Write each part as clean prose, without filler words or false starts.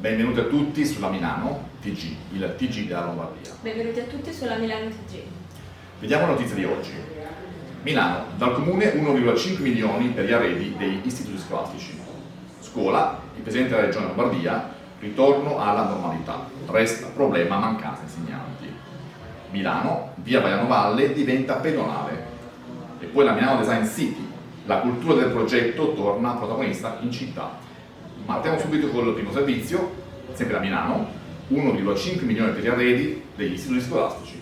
Benvenuti a tutti sulla Milano TG, il TG della Lombardia. Benvenuti a tutti sulla Milano TG. Vediamo le notizie di oggi. Milano, dal comune 1,5 milioni per gli arredi degli istituti scolastici. Scuola, il Presidente della Regione Lombardia, ritorno alla normalità. Resta problema mancanza insegnanti. Milano, via Vaiano Valle diventa pedonale. E poi la Milano Design City, la cultura del progetto torna protagonista in città. Ma partiamo subito col primo servizio, sempre da Milano, 1,5 milioni per gli arredi degli istituti scolastici.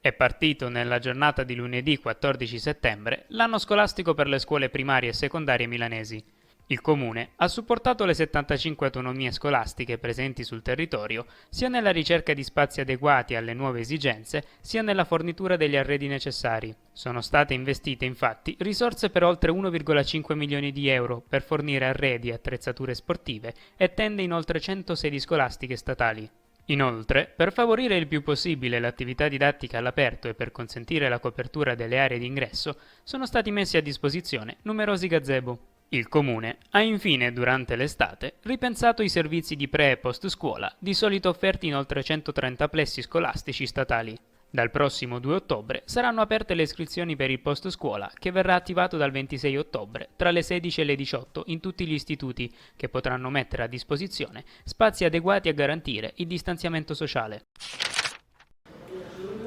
È partito nella giornata di lunedì 14 settembre l'anno scolastico per le scuole primarie e secondarie milanesi. Il Comune ha supportato le 75 autonomie scolastiche presenti sul territorio sia nella ricerca di spazi adeguati alle nuove esigenze sia nella fornitura degli arredi necessari. Sono state investite infatti risorse per oltre 1,5 milioni di euro per fornire arredi e attrezzature sportive e tende in oltre 100 sedi scolastiche statali. Inoltre, per favorire il più possibile l'attività didattica all'aperto e per consentire la copertura delle aree di ingresso, sono stati messi a disposizione numerosi gazebo. Il Comune ha infine, durante l'estate, ripensato i servizi di pre- e post-scuola, di solito offerti in oltre 130 plessi scolastici statali. Dal prossimo 2 ottobre saranno aperte le iscrizioni per il post-scuola, che verrà attivato dal 26 ottobre, tra le 16 e le 18, in tutti gli istituti, che potranno mettere a disposizione spazi adeguati a garantire il distanziamento sociale.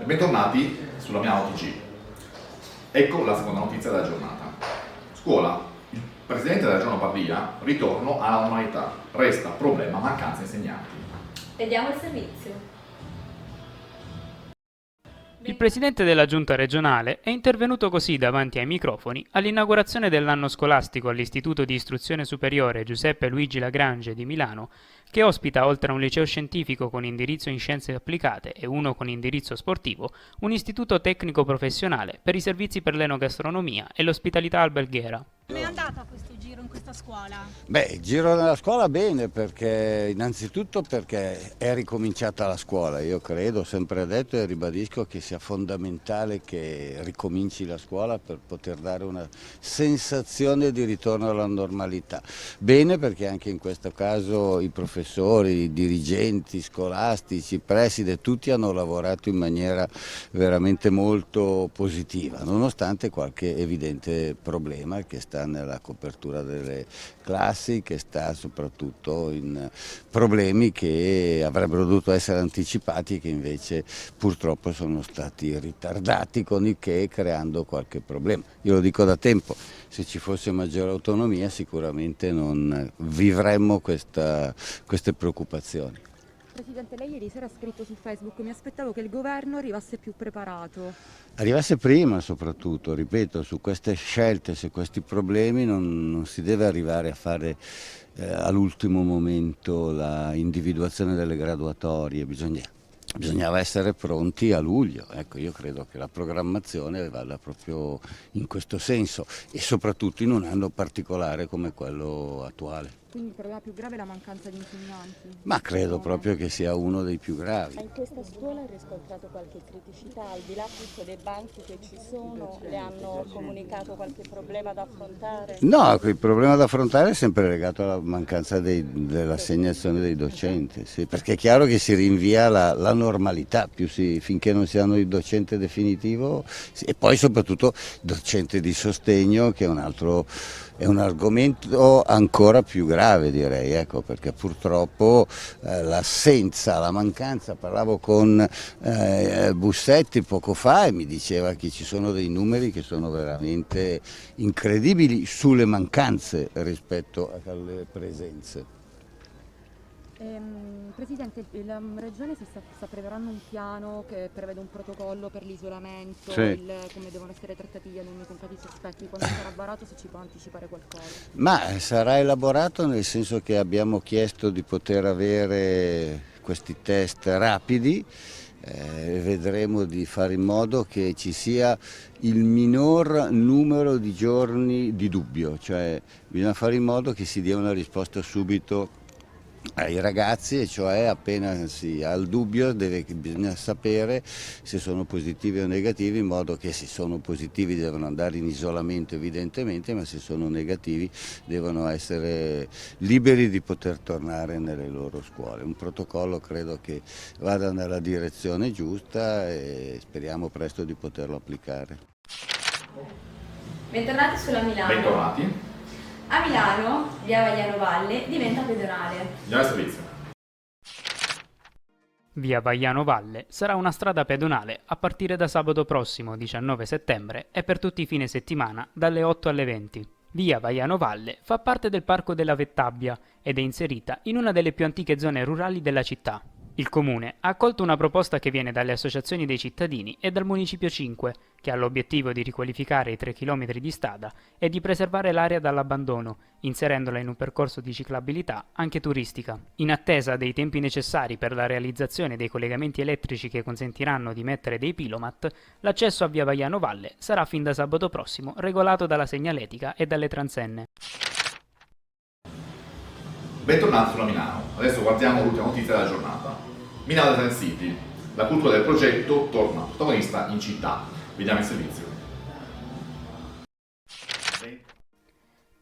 Bentornati sulla Milano TG. Ecco la seconda notizia della giornata. Scuola. Il Presidente della Regione Lombardia, ritorno alla normalità. Resta problema mancanza insegnanti. Vediamo il servizio. Il Presidente della Giunta regionale è intervenuto così davanti ai microfoni all'inaugurazione dell'anno scolastico all'Istituto di Istruzione Superiore Giuseppe Luigi Lagrange di Milano, che ospita, oltre a un liceo scientifico con indirizzo in scienze applicate e uno con indirizzo sportivo, un istituto tecnico professionale per i servizi per l'enogastronomia e l'ospitalità alberghiera. Come è andata questo giro in questa scuola? Beh, il giro nella scuola bene, perché innanzitutto perché è ricominciata la scuola. Io credo, ho sempre detto e ribadisco che sia fondamentale che ricominci la scuola per poter dare una sensazione di ritorno alla normalità. Bene perché anche in questo caso i professori, i dirigenti scolastici, i presidi, tutti hanno lavorato in maniera veramente molto positiva, nonostante qualche evidente problema che sta nella copertura delle classi, che sta soprattutto in problemi che avrebbero dovuto essere anticipati e che invece purtroppo sono stati ritardati, con il che creando qualche problema. Io lo dico da tempo, se ci fosse maggiore autonomia sicuramente non vivremmo queste preoccupazioni. Presidente, lei ieri sera ha scritto su Facebook: mi aspettavo che il governo arrivasse più preparato. Arrivasse prima soprattutto, ripeto, su queste scelte, su questi problemi non si deve arrivare a fare all'ultimo momento la individuazione delle graduatorie, bisognava essere pronti a luglio. Ecco, io credo che la programmazione vada proprio in questo senso e soprattutto in un anno particolare come quello attuale. Quindi il problema più grave è la mancanza di insegnanti? Ma credo proprio che sia uno dei più gravi. Ma in questa scuola hai riscontrato qualche criticità, al di là appunto dei banchi che ci sono, le hanno comunicato qualche problema da affrontare? No, il problema da affrontare è sempre legato alla mancanza dell'assegnazione dei docenti, sì, perché è chiaro che si rinvia la normalità finché non si hanno il docente definitivo, sì, e poi soprattutto docente di sostegno, che è un argomento ancora più grave, direi, ecco, perché purtroppo l'assenza, la mancanza, parlavo con Bussetti poco fa e mi diceva che ci sono dei numeri che sono veramente incredibili sulle mancanze rispetto alle presenze. Presidente, la Regione sta preparando un piano che prevede un protocollo per l'isolamento, sì, come devono essere trattati gli alunni con casi sospetti. Quando sarà varato, se ci può anticipare qualcosa? Ma sarà elaborato, nel senso che abbiamo chiesto di poter avere questi test rapidi. Vedremo di fare in modo che ci sia il minor numero di giorni di dubbio, cioè bisogna fare in modo che si dia una risposta subito ai ragazzi, e cioè appena si ha il dubbio bisogna sapere se sono positivi o negativi, in modo che se sono positivi devono andare in isolamento evidentemente, ma se sono negativi devono essere liberi di poter tornare nelle loro scuole. Un protocollo credo che vada nella direzione giusta e speriamo presto di poterlo applicare. Bentornati sulla Milano. Bentornati. A Milano, via Vaiano Valle diventa pedonale. Andiamo al servizio. Via Vaiano Valle sarà una strada pedonale a partire da sabato prossimo 19 settembre e per tutti i fine settimana dalle 8 alle 20. Via Vaiano Valle fa parte del Parco della Vettabbia ed è inserita in una delle più antiche zone rurali della città. Il Comune ha accolto una proposta che viene dalle associazioni dei cittadini e dal Municipio 5, che ha l'obiettivo di riqualificare i 3 km di strada e di preservare l'area dall'abbandono, inserendola in un percorso di ciclabilità anche turistica. In attesa dei tempi necessari per la realizzazione dei collegamenti elettrici che consentiranno di mettere dei pilomat, l'accesso a via Vaiano Valle sarà fin da sabato prossimo regolato dalla segnaletica e dalle transenne. Bentornati sulla Milano. Adesso guardiamo l'ultima notizia della giornata. Milano Design City. La cultura del progetto torna protagonista in città. Vediamo il servizio.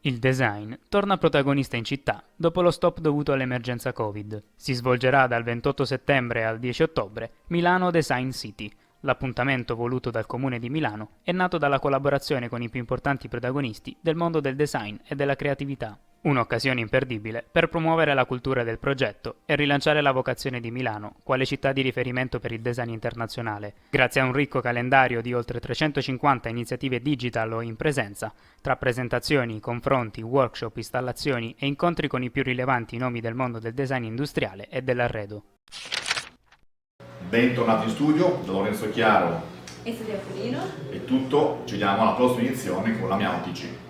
Il design torna protagonista in città dopo lo stop dovuto all'emergenza Covid. Si svolgerà dal 28 settembre al 10 ottobre Milano Design City. L'appuntamento voluto dal Comune di Milano è nato dalla collaborazione con i più importanti protagonisti del mondo del design e della creatività. Un'occasione imperdibile per promuovere la cultura del progetto e rilanciare la vocazione di Milano quale città di riferimento per il design internazionale, grazie a un ricco calendario di oltre 350 iniziative digital o in presenza, tra presentazioni, confronti, workshop, installazioni e incontri con i più rilevanti nomi del mondo del design industriale e dell'arredo. Bentornati in studio da Lorenzo Chiaro E Studio Apolino. e tutto, ci vediamo alla prossima edizione con la mia OTC.